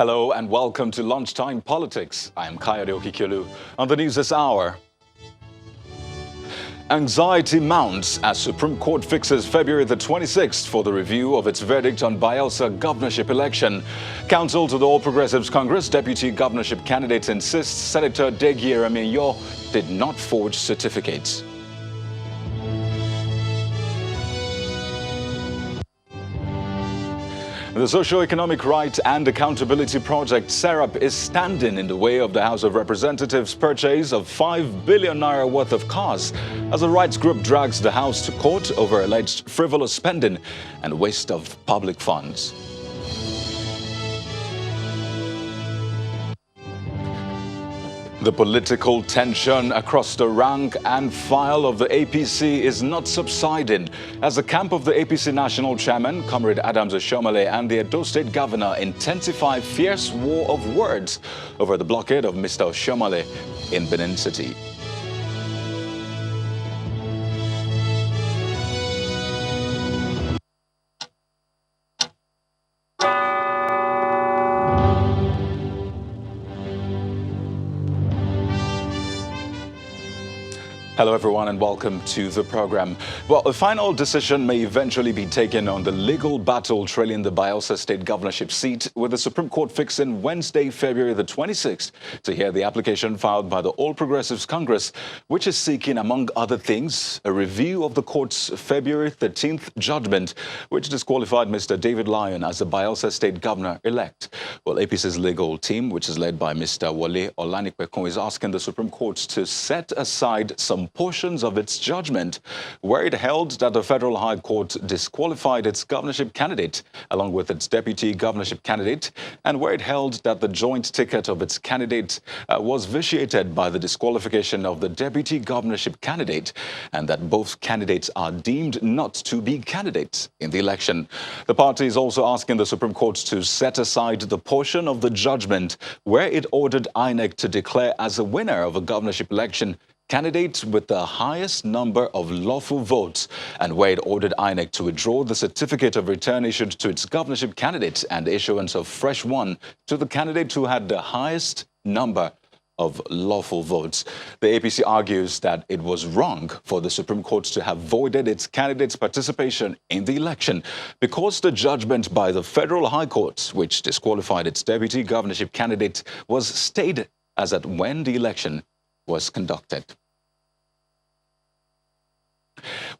Hello and welcome to Lunchtime Politics. I am Kayode Okikiolu. On the news this hour, anxiety mounts as Supreme Court fixes February the 26th for the review of its verdict on Bayelsa governorship election. Counsel to the All Progressives Congress deputy governorship candidates insists Senator Degi Eremienyo did not forge certificates. The Socio-Economic Right and Accountability Project, SERAP, is standing in the way of the House of Representatives' purchase of 5 billion naira worth of cars as the rights group drags the House to court over alleged frivolous spending and waste of public funds. The political tension across the rank and file of the APC is not subsiding as the camp of the APC national chairman, Comrade Adams Oshiomhole, and the Edo State governor intensify fierce war of words over the blockade of Mr. Oshiomhole in Benin City. Hello everyone and welcome to the program. Well, a final decision may eventually be taken on the legal battle trailing the Bayelsa state governorship seat, with the Supreme Court fixing Wednesday, February the 26th to hear the application filed by the All Progressives Congress, which is seeking, among other things, a review of the court's February 13th judgment, which disqualified Mr. David Lyon as the Bayelsa state governor-elect. Well, APC's legal team, which is led by Mr. Wole Olanikpekun, is asking the Supreme Court to set aside some portions of its judgment where it held that the Federal High Court disqualified its governorship candidate along with its deputy governorship candidate, and where it held that the joint ticket of its candidate was vitiated by the disqualification of the deputy governorship candidate, and that both candidates are deemed not to be candidates in the election. The party is also asking the Supreme Court to set aside the portion of the judgment where it ordered INEC to declare as a winner of a governorship election candidate with the highest number of lawful votes, and where it ordered INEC to withdraw the certificate of return issued to its governorship candidate and issuance of fresh one to the candidate who had the highest number of lawful votes. The APC argues that it was wrong for the Supreme Court to have voided its candidate's participation in the election because the judgment by the Federal High Court, which disqualified its deputy governorship candidate, was stayed as at when the election was conducted.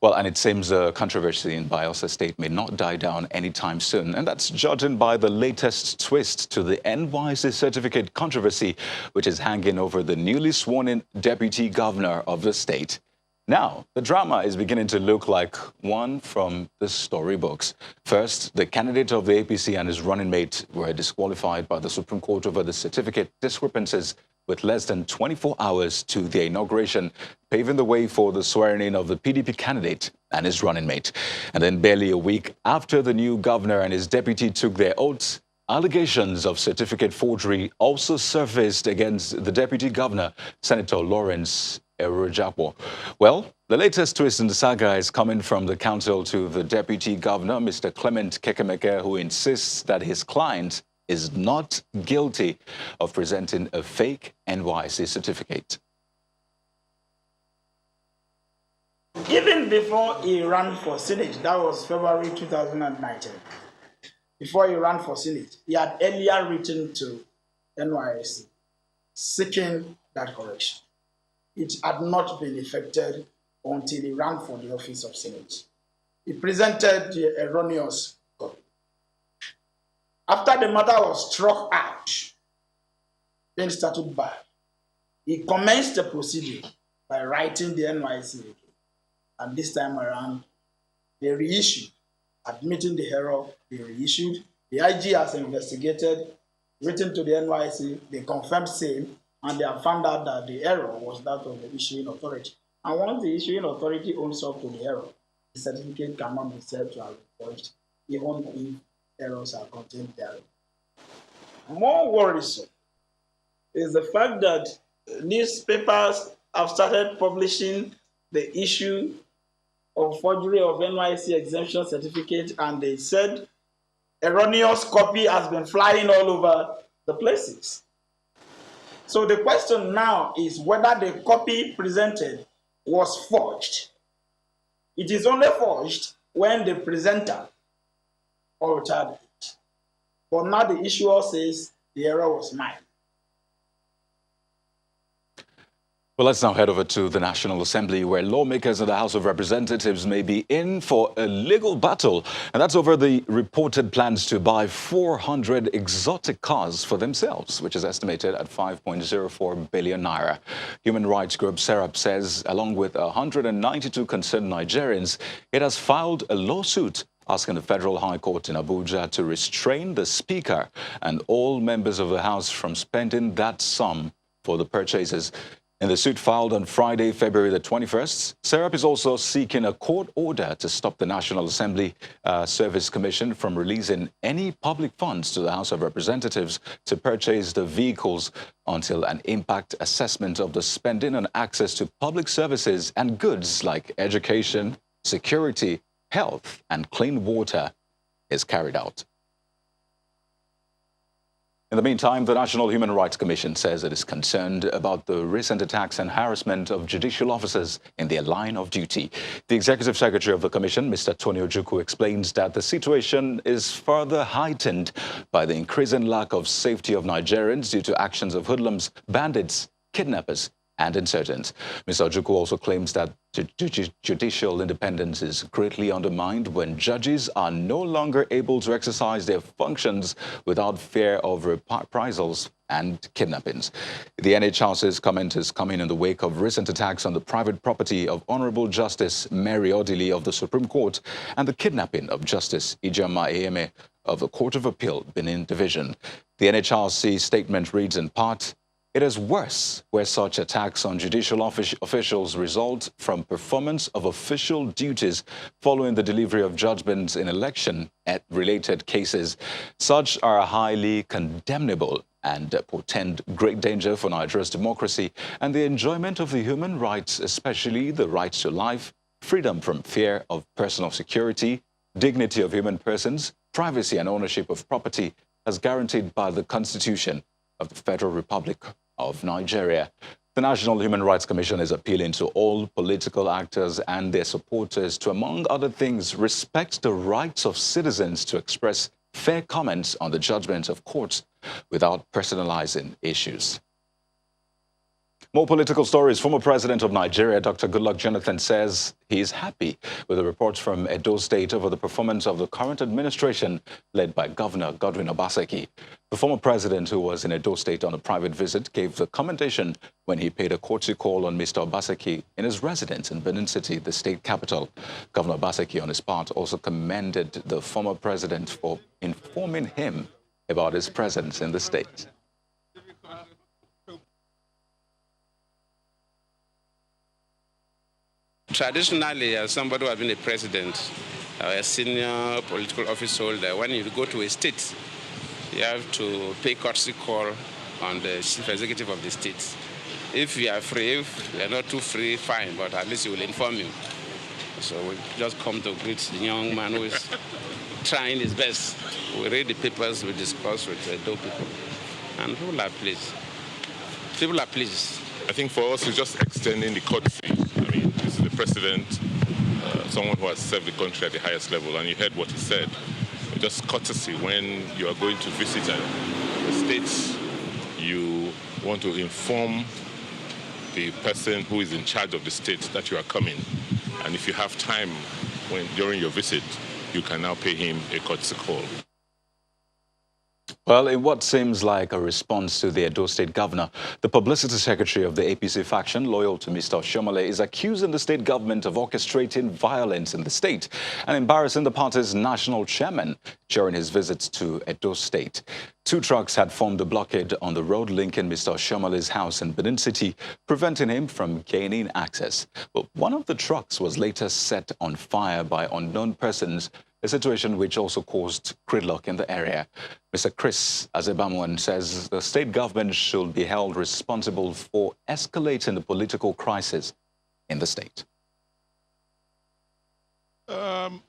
Well, and it seems the controversy in Bayelsa State may not die down anytime soon, and that's judging by the latest twist to the NYC certificate controversy, which is hanging over the newly sworn-in deputy governor of the state. Now, the drama is beginning to look like one from the storybooks. First, the candidate of the APC and his running mate were disqualified by the Supreme Court over the certificate discrepancies with less than 24 hours to their inauguration, paving the way for the swearing-in of the PDP candidate and his running mate. And then barely a week after the new governor and his deputy took their oaths, allegations of certificate forgery also surfaced against the deputy governor, Senator Lawrence Erojapo. Well, the latest twist in the saga is coming from the counsel to the deputy governor, Mr. Clement Kekemeke, who insists that his client is not guilty of presenting a fake NYC certificate. Even before he ran for Senate, that was February 2019, before he ran for Senate, he had earlier written to NYC seeking that correction. It had not been effected until he ran for the office of Senate. He presented the erroneous copy. After the matter was struck out, then started by, he commenced the procedure by writing the NYC again. And this time around, they reissued, admitting the error, they reissued. The IG has investigated, written to the NYC, they confirmed same, and they have found out that the error was that of the issuing authority. And once the issuing authority owns up to the error, the certificate cannot be said to have been forged, even if errors are contained therein. More worrisome is the fact that newspapers have started publishing the issue of forgery of NYC exemption certificate, and they said erroneous copy has been flying all over the places. So the question now is whether the copy presented was forged. It is only forged when the presenter altered it. But now the issuer says the error was mine. Well, let's now head over to the National Assembly, where lawmakers in the House of Representatives may be in for a legal battle. And that's over the reported plans to buy 400 exotic cars for themselves, which is estimated at 5.04 billion naira. Human rights group Serap says, along with 192 concerned Nigerians, it has filed a lawsuit asking the Federal High Court in Abuja to restrain the Speaker and all members of the House from spending that sum for the purchases. In the suit filed on Friday, February the 21st, Serap is also seeking a court order to stop the National Assembly Service Commission from releasing any public funds to the House of Representatives to purchase the vehicles until an impact assessment of the spending and access to public services and goods like education, security, health, and clean water is carried out. In the meantime, the National Human Rights Commission says it is concerned about the recent attacks and harassment of judicial officers in their line of duty. The Executive Secretary of the Commission, Mr. Tony Ojukwu, explains that the situation is further heightened by the increasing lack of safety of Nigerians due to actions of hoodlums, bandits, kidnappers, and insurgents. Mr. Ojukwu also claims that judicial independence is greatly undermined when judges are no longer able to exercise their functions without fear of reprisals and kidnappings. The NHRC's comment is coming in the wake of recent attacks on the private property of Honorable Justice Mary Odili of the Supreme Court and the kidnapping of Justice Ijoma Eyeme of the Court of Appeal, Benin Division. The NHRC statement reads in part, "It is worse where such attacks on judicial officials result from performance of official duties following the delivery of judgments in election-related cases. Such are highly condemnable and portend great danger for Nigeria's democracy and the enjoyment of the human rights, especially the rights to life, freedom from fear of personal security, dignity of human persons, privacy and ownership of property as guaranteed by the Constitution of the Federal Republic of Nigeria." The National Human Rights Commission is appealing to all political actors and their supporters to, among other things, respect the rights of citizens to express fair comments on the judgments of courts without personalizing issues. More political stories. Former President of Nigeria, Dr. Goodluck Jonathan, says he is happy with the reports from Edo State over the performance of the current administration led by Governor Godwin Obaseki. The former president, who was in Edo State on a private visit, gave the commendation when he paid a courtesy call on Mr. Obaseki in his residence in Benin City, the state capital. Governor Obaseki, on his part, also commended the former president for informing him about his presence in the state. Traditionally, as somebody who has been a president, a senior political office holder, when you go to a state, you have to pay courtesy call on the chief executive of the state. If you are free, if you are not too free, fine, but at least he will inform you. So we just come to greet the young man who is trying his best. We read the papers, we discuss with the Edo people, and people are pleased. People are pleased. I think for us, it's just extending the courtesy. I mean, this is the president, someone who has served the country at the highest level, and you heard what he said. Just courtesy when you are going to visit the states, you want to inform the person who is in charge of the state that you are coming. And if you have time during your visit, you can now pay him a courtesy call. Well, in what seems like a response to the Edo State governor, the publicity secretary of the APC faction, loyal to Mr. Shomale, is accusing the state government of orchestrating violence in the state and embarrassing the party's national chairman during his visits to Edo State. 2 trucks had formed a blockade on the road linking Mr. Shomale's house in Benin City, preventing him from gaining access. But one of the trucks was later set on fire by unknown persons, a situation which also caused gridlock in the area. Mr. Chris Azebamwan says the state government should be held responsible for escalating the political crisis in the state.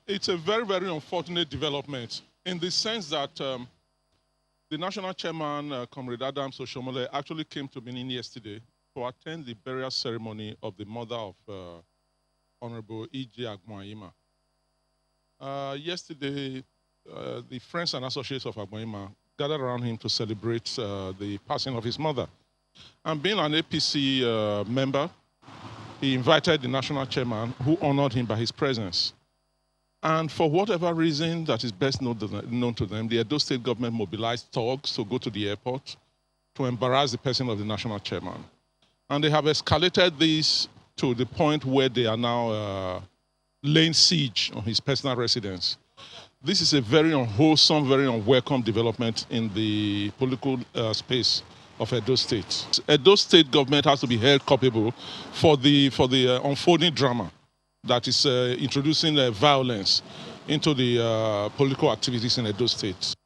It's a very, very unfortunate development in the sense that The national chairman, Comrade Adams Oshomole, actually came to Benin yesterday to attend the burial ceremony of the mother of Honorable Aide Agboima. Yesterday, the friends and associates of Agboima gathered around him to celebrate the passing of his mother. And being an APC member, he invited the national chairman, who honored him by his presence. And for whatever reason that is best known to them, the Edo State government mobilized thugs to go to the airport to embarrass the person of the national chairman. And they have escalated this to the point where they are now laying siege on his personal residence. This is a very unwholesome, very unwelcome development in the political space of Edo State. Edo State government has to be held culpable for the unfolding drama that is introducing violence into the political activities in Edo State.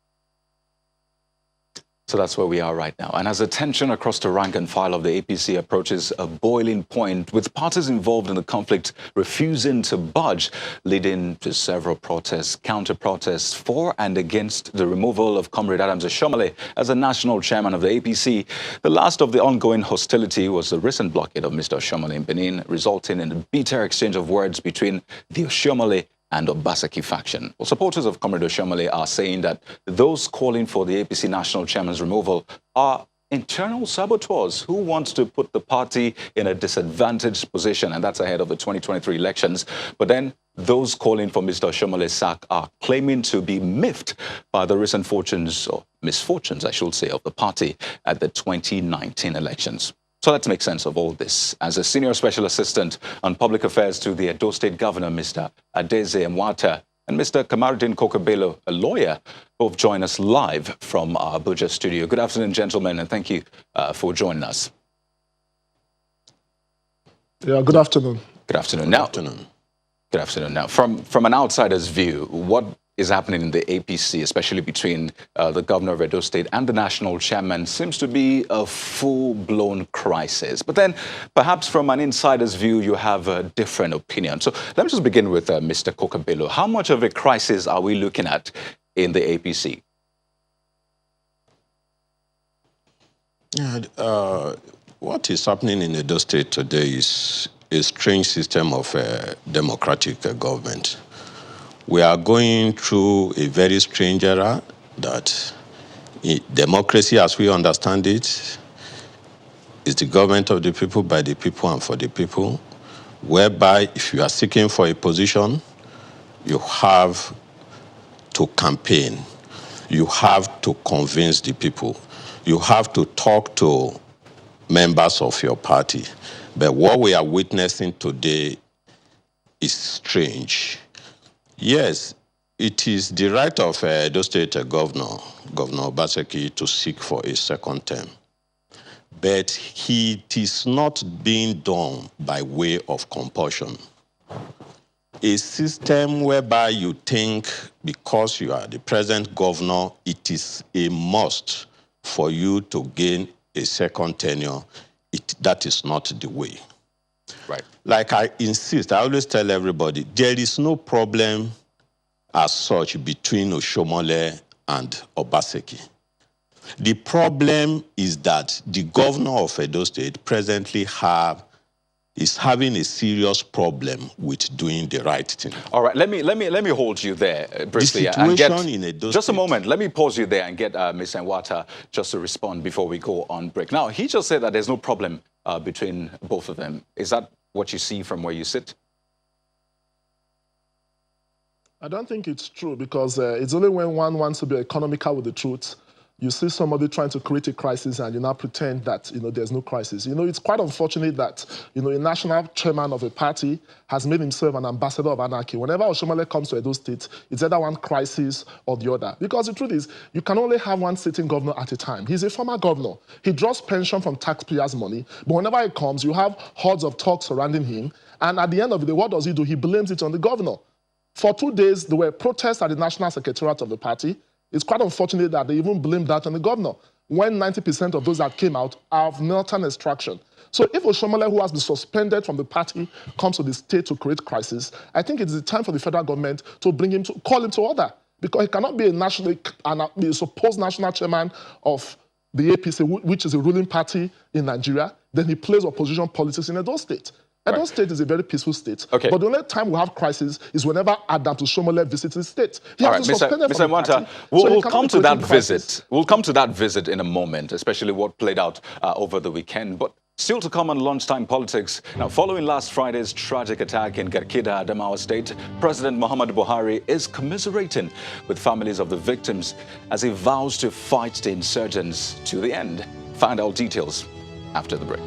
So that's where we are right now. And as the tension across the rank and file of the APC approaches a boiling point, with parties involved in the conflict refusing to budge, leading to several protests, counter-protests for and against the removal of Comrade Adams Oshomole as the national chairman of the APC. The last of the ongoing hostility was the recent blockade of Mr. Oshomole in Benin, resulting in a bitter exchange of words between the Oshomole and Obaseki faction. Well, supporters of Comrade Oshomole are saying that those calling for the APC national chairman's removal are internal saboteurs who want to put the party in a disadvantaged position, and that's ahead of the 2023 elections. But then those calling for Mr. Oshomole's sack are claiming to be miffed by the recent fortunes, or misfortunes, I should say, of the party at the 2019 elections. So let's make sense of all this. As a senior special assistant on public affairs to the Edo State governor, Mr. Adamawa, and Mr. Kamaruddin Kokobelo, a lawyer, both join us live from our Abuja studio. Good afternoon, gentlemen, and thank you for joining us. Yeah, good afternoon. Good afternoon. Good afternoon. Now, from an outsider's view, what is happening in the APC, especially between the governor of Edo State and the national chairman, seems to be a full-blown crisis. But then, perhaps from an insider's view, you have a different opinion. So let me just begin with Mr. Kokobelo. How much of a crisis are we looking at in the APC? Yeah, what is happening in Edo State today is a strange system of democratic government. We are going through a very strange era that democracy, as we understand it, is the government of the people, by the people, and for the people, whereby if you are seeking for a position, you have to campaign. You have to convince the people. You have to talk to members of your party. But what we are witnessing today is strange. Yes, it is the right of Edo State Governor Obaseki, to seek for a second term. But it is not being done by way of compulsion. A system whereby you think because you are the present governor, it is a must for you to gain a second tenure, that is not the way. Right. Like I insist, I always tell everybody, there is no problem as such between Oshomole and Obaseki. The problem is that the governor of Edo State presently is having a serious problem with doing the right thing. All right, let me hold you there briefly. The situation in Edo just State. A moment. Let me pause you there and get Ms. Nwata just to respond before we go on break. Now, he just said that there's no problem between both of them. Is that what you see from where you sit? I don't think it's true, because it's only when one wants to be economical with the truth, you see somebody trying to create a crisis and you now pretend that, there's no crisis. It's quite unfortunate that, a national chairman of a party has made himself an ambassador of anarchy. Whenever Oshomole comes to Edo State, it's either one crisis or the other. Because the truth is, you can only have one sitting governor at a time. He's a former governor. He draws pension from taxpayers' money. But whenever he comes, you have hordes of talk surrounding him. And at the end of the day, what does he do? He blames it on the governor. For 2 days, there were protests at the National Secretariat of the party. It's quite unfortunate that they even blamed that on the governor, when 90% of those that came out are of northern extraction. So if Oshomole, who has been suspended from the party, comes to the state to create crisis, I think it's the time for the federal government to call him to order. because he cannot be a supposed national chairman of the APC, which is a ruling party in Nigeria. Then he plays opposition politics in Edo State. Edo State is a very peaceful state. Okay. But the only time we have crisis is whenever Adam Shomole visits the state. All right, Mr. Nwanta, we'll come to that visit. We'll come to that visit in a moment, especially what played out over the weekend. But still to come on Lunchtime Politics. Now, following last Friday's tragic attack in Garkida, Adamawa State, President Muhammadu Buhari is commiserating with families of the victims as he vows to fight the insurgents to the end. Find out details after the break.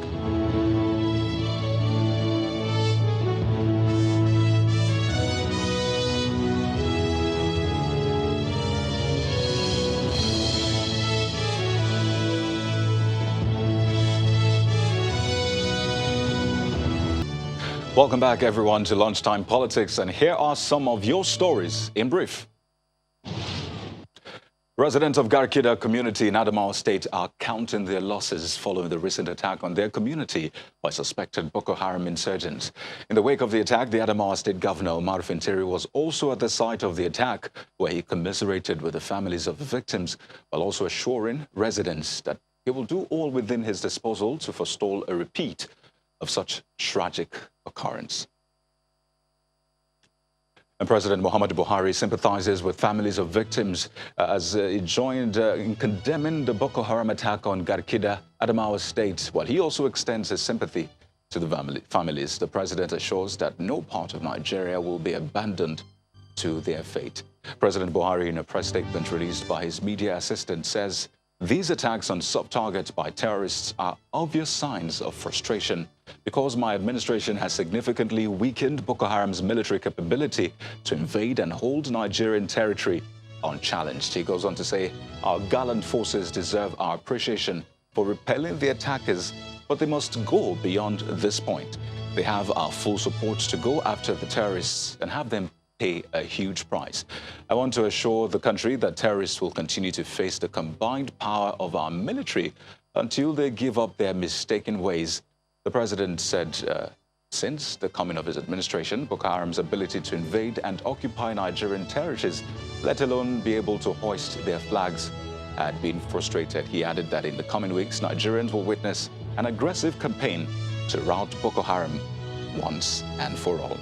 Welcome back, everyone, to Lunchtime Politics, and here are some of your stories in brief. Residents of Garkida community in Adamawa State are counting their losses following the recent attack on their community by suspected Boko Haram insurgents. In the wake of the attack, the Adamawa State Governor Omar Fintiri was also at the site of the attack, where he commiserated with the families of the victims, while also assuring residents that he will do all within his disposal to forestall a repeat of such tragic occurrence. And President Muhammadu Buhari sympathizes with families of victims as he joined in condemning the Boko Haram attack on Garkida, Adamawa State, while he also extends his sympathy to the families. The president assures that no part of Nigeria will be abandoned to their fate. President Buhari, in a press statement released by his media assistant, says these attacks on soft targets by terrorists are obvious signs of frustration because my administration has significantly weakened Boko Haram's military capability to invade and hold Nigerian territory unchallenged. He goes on to say, our gallant forces deserve our appreciation for repelling the attackers, but they must go beyond this point. They have our full support to go after the terrorists and have them pay a huge price. I want to assure the country that terrorists will continue to face the combined power of our military until they give up their mistaken ways. The president said since the coming of his administration, Boko Haram's ability to invade and occupy Nigerian territories, let alone be able to hoist their flags, had been frustrated. He added that in the coming weeks, Nigerians will witness an aggressive campaign to rout Boko Haram once and for all.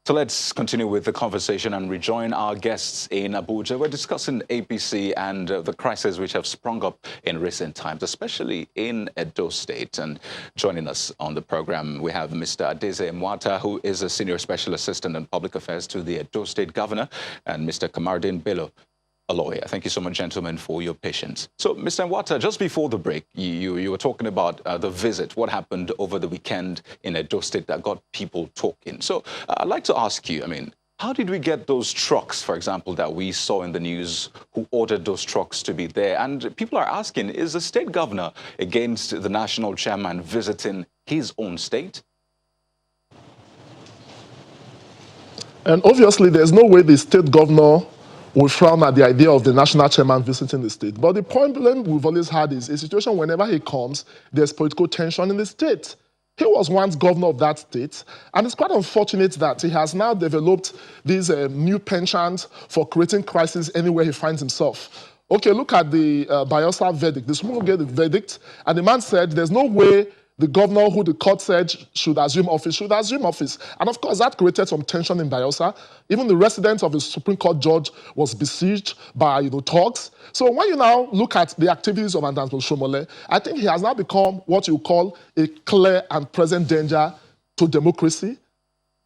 So let's continue with the conversation and rejoin our guests in Abuja. We're discussing APC and the crises which have sprung up in recent times, especially in Edo State. And joining us on the program, we have Mr. Aide Mwata, who is a Senior Special Assistant in Public Affairs to the Edo State Governor, and Mr. Kamardin Bello, a lawyer. Thank you so much, gentlemen, for your patience. So, Mr. Nwata, just before the break, you were talking about the visit, what happened over the weekend in Edo State that got people talking. So, I'd like to ask you, I mean, how did we get those trucks, for example, that we saw in the news? Who ordered those trucks to be there? And people are asking, is the state governor against the national chairman visiting his own state? And obviously, there's no way the state governor we frown at the idea of the national chairman visiting the state. But the problem we've always had is a situation whenever he comes, there's political tension in the state. He was once governor of that state, and it's quite unfortunate that he has now developed these new penchants for creating crisis anywhere he finds himself. Okay, look at the Bayelsa verdict. The Supreme Court gave the verdict, and the man said there's no way the governor who the court said should assume office. And of course, that created some tension in Bayelsa. Even the residence of the Supreme Court judge was besieged by thugs. So when you now look at the activities of Adams Shomole, I think he has now become what you call a clear and present danger to democracy,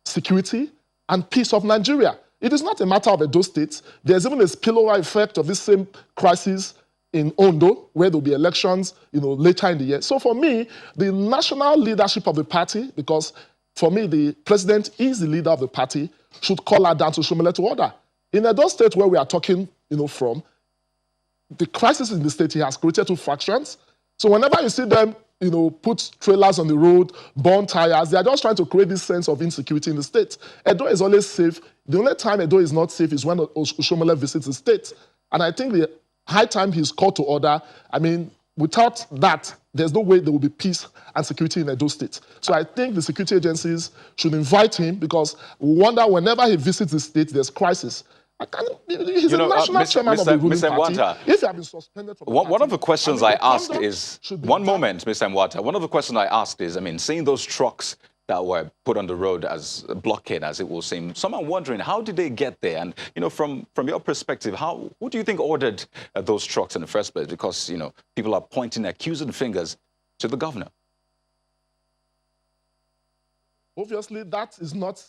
security, and peace of Nigeria. It is not a matter of Edo State. There's even a spillover effect of this same crisis in Ondo, where there'll be elections, later in the year. So for me, the national leadership of the party, because for me, the president is the leader of the party, should call her down to Shomole to order. In Edo State, where we are talking, from, the crisis in the state, he has created two factions. So whenever you see them, put trailers on the road, burn tires, they are just trying to create this sense of insecurity in the state. Edo is always safe. The only time Edo is not safe is when Shomole visits the state. And I think the high time he's called to order. I mean, without that, there's no way there will be peace and security in Edo State. So I think the security agencies should invite him, because we wonder whenever he visits the state, there's crisis. He's a national chairman of the ruling party. If he had been suspended from the party, one of the questions I asked is, one done. moment, Mr. Mwata, one of the questions I asked is, I mean, seeing those trucks that were put on the road as a blockade, as it will seem, some are wondering, how did they get there? And, from your perspective, who do you think ordered those trucks in the first place? Because, people are pointing accusing fingers to the governor. Obviously, that is not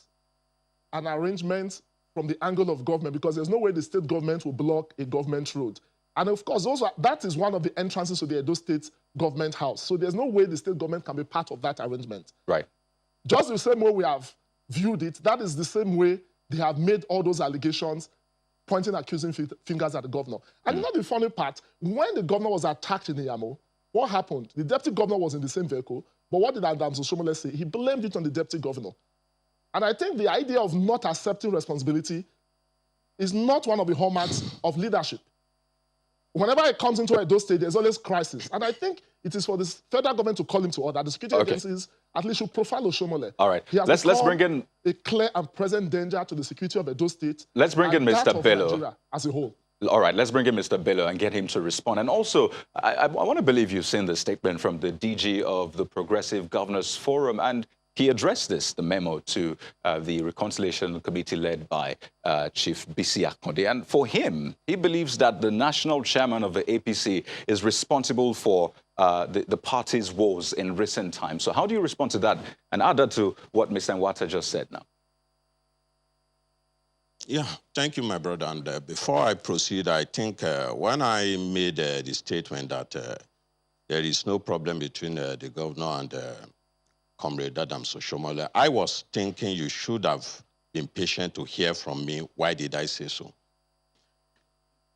an arrangement from the angle of government, because there's no way the state government will block a government road. And of course, that is one of the entrances to the Edo State government house. So there's no way the state government can be part of that arrangement. Right. Just the same way we have viewed it, that is the same way they have made all those allegations, pointing accusing fingers at the governor. And you know the funny part, when the governor was attacked in Iyamo, what happened? The deputy governor was in the same vehicle, but what did Adams Oshiomhole say? He blamed it on the deputy governor. And I think the idea of not accepting responsibility is not one of the hallmarks of leadership. Whenever it comes into Edo State, there's always crisis. And I think it is for the federal government to call him to order. The security agencies at least should profile Oshiomhole. All right. Let's bring in a clear and present danger to the security of Edo State. Let's bring in Mr. Bello. Nigeria as a whole. All right, let's bring in Mr. Bello and get him to respond. And also, I want to believe you've seen the statement from the DG of the Progressive Governors Forum, and he addressed the memo to the Reconciliation Committee led by Chief Bisi Akonde. And for him, he believes that the national chairman of the APC is responsible for the party's woes in recent times. So how do you respond to that? And add that to what Mr. Mwata just said now. Yeah, thank you, my brother. And before I proceed, I think when I made the statement that there is no problem between the governor and Comrade Adams Oshiomhole, I was thinking you should have been patient to hear from me. Why did I say so?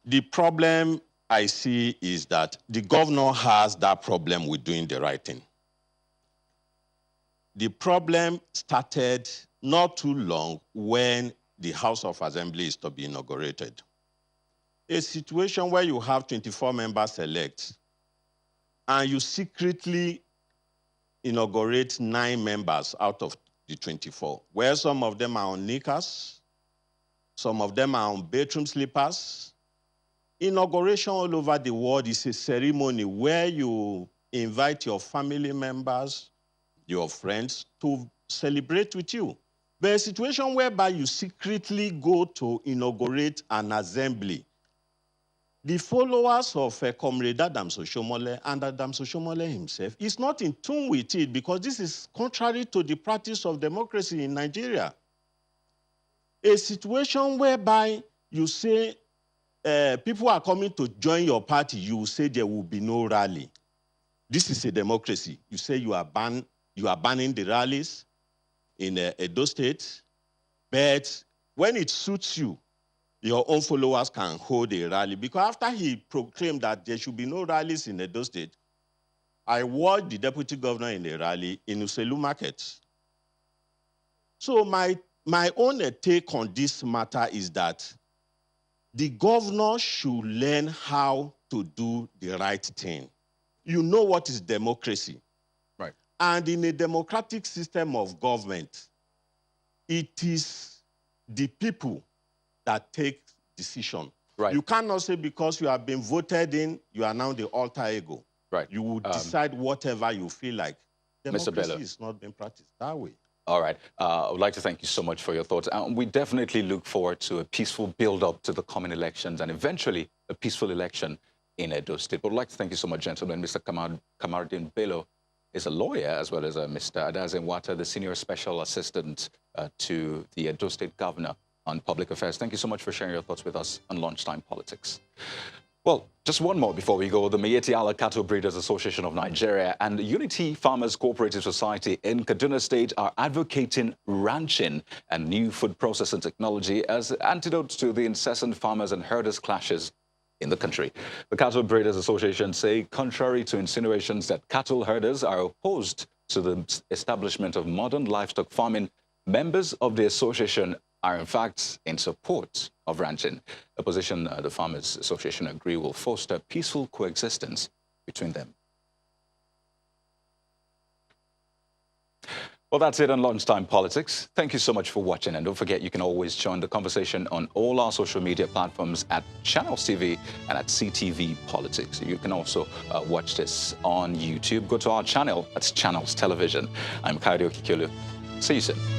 The problem I see is that the governor has that problem with doing the right thing. The problem started not too long when the House of Assembly is to be inaugurated. A situation where you have 24 members elect and you secretly inaugurate 9 members out of the 24, where some of them are on knickers, some of them are on bedroom slippers. Inauguration all over the world is a ceremony where you invite your family members, your friends to celebrate with you. But a situation whereby you secretly go to inaugurate an assembly, the followers of Comrade Adams Oshiomhole and Adams Oshiomhole himself is not in tune with it, because this is contrary to the practice of democracy in Nigeria. A situation whereby you say people are coming to join your party, you say there will be no rally. This is a democracy. You say you are banning the rallies in Edo State, but when it suits you, your own followers can hold a rally. Because after he proclaimed that there should be no rallies in Edo State, I watched the deputy governor in a rally in Uselu Market. So my own take on this matter is that the governor should learn how to do the right thing. You know what is democracy. Right. And in a democratic system of government, it is the people that take decision. Right. You cannot say because you have been voted in, you are now the alter ego. Right. You will decide whatever you feel like. Mr. Bello. Democracy is not being practiced that way. All right. I would like to thank you so much for your thoughts. We definitely look forward to a peaceful build-up to the coming elections and eventually a peaceful election in Edo State. But I'd like to thank you so much, gentlemen. Mr. Kamardin Bello is a lawyer, as well as Mr. Adaze Nwata, the Senior Special Assistant to the Edo State Governor on Public Affairs. Thank you so much for sharing your thoughts with us on Lunchtime Politics. Well, just one more before we go. The Miyetti Allah Cattle Breeders Association of Nigeria and Unity Farmers Cooperative Society in Kaduna State are advocating ranching and new food processing technology as antidotes to the incessant farmers and herders clashes in the country. The Cattle Breeders Association say, contrary to insinuations that cattle herders are opposed to the establishment of modern livestock farming, members of the association are in fact in support of ranching, a position the Farmers Association agree will foster peaceful coexistence between them. Well, that's it on Lunchtime Politics. Thank you so much for watching. And don't forget, you can always join the conversation on all our social media platforms at Channels TV and at CTV Politics. You can also watch this on YouTube. Go to our channel. That's Channels Television. I'm Aide. See you soon.